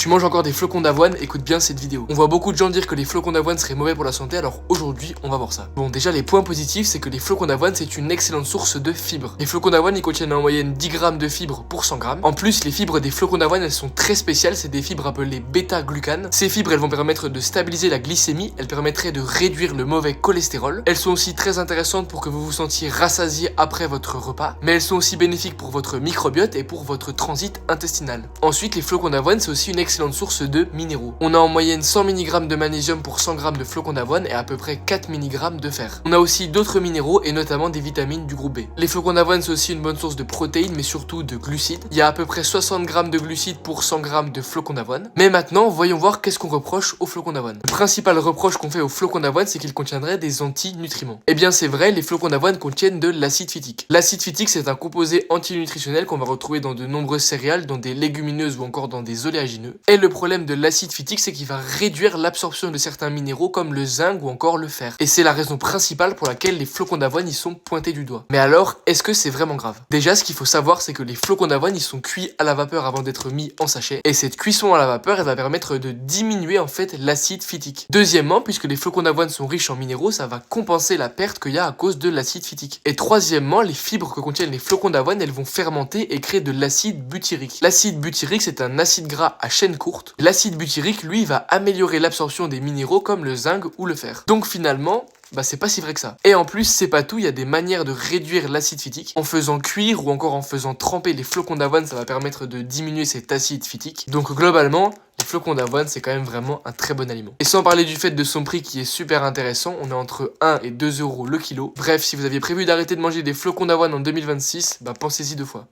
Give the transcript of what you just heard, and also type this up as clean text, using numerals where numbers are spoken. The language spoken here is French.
Tu manges encore des flocons d'avoine? Écoute bien cette vidéo. On voit beaucoup de gens dire que les flocons d'avoine seraient mauvais pour la santé, alors aujourd'hui on va voir ça. Bon, déjà les points positifs, c'est que les flocons d'avoine c'est une excellente source de fibres. Les flocons d'avoine ils contiennent en moyenne 10 grammes de fibres pour 100 grammes. En plus, les fibres des flocons d'avoine elles sont très spéciales, c'est des fibres appelées bêta-glucanes. Ces fibres elles vont permettre de stabiliser la glycémie, elles permettraient de réduire le mauvais cholestérol. Elles sont aussi très intéressantes pour que vous vous sentiez rassasié après votre repas, mais elles sont aussi bénéfiques pour votre microbiote et pour votre transit intestinal. Ensuite, les flocons d'avoine c'est aussi une excellente source de minéraux. On a en moyenne 100 mg de magnésium pour 100 g de flocons d'avoine et à peu près 4 mg de fer. On a aussi d'autres minéraux et notamment des vitamines du groupe B. Les flocons d'avoine c'est aussi une bonne source de protéines mais surtout de glucides. Il y a à peu près 60 g de glucides pour 100 g de flocons d'avoine. Mais maintenant, voyons voir qu'est-ce qu'on reproche aux flocons d'avoine. Le principal reproche qu'on fait aux flocons d'avoine c'est qu'ils contiendraient des antinutriments. Eh bien c'est vrai, les flocons d'avoine contiennent de l'acide phytique. L'acide phytique c'est un composé antinutritionnel qu'on va retrouver dans de nombreuses céréales, dans des légumineuses ou encore dans des oléagineux. Et le problème de l'acide phytique, c'est qu'il va réduire l'absorption de certains minéraux comme le zinc ou encore le fer. Et c'est la raison principale pour laquelle les flocons d'avoine y sont pointés du doigt. Mais alors, est-ce que c'est vraiment grave? Déjà, ce qu'il faut savoir, c'est que les flocons d'avoine, ils sont cuits à la vapeur avant d'être mis en sachet. Et cette cuisson à la vapeur, elle va permettre de diminuer en fait l'acide phytique. Deuxièmement, puisque les flocons d'avoine sont riches en minéraux, ça va compenser la perte qu'il y a à cause de l'acide phytique. Et troisièmement, les fibres que contiennent les flocons d'avoine, elles vont fermenter et créer de l'acide butyrique. L'acide butyrique, c'est un acide gras à chaîne courte. L'acide butyrique, lui, va améliorer l'absorption des minéraux comme le zinc ou le fer. Donc finalement, c'est pas si vrai que ça. Et en plus, c'est pas tout, il y a des manières de réduire l'acide phytique. En faisant cuire ou encore en faisant tremper les flocons d'avoine, ça va permettre de diminuer cet acide phytique. Donc globalement, les flocons d'avoine, c'est quand même vraiment un très bon aliment. Et sans parler du fait de son prix qui est super intéressant, on est entre 1 et 2 euros le kilo. Bref, si vous aviez prévu d'arrêter de manger des flocons d'avoine en 2026, pensez-y deux fois.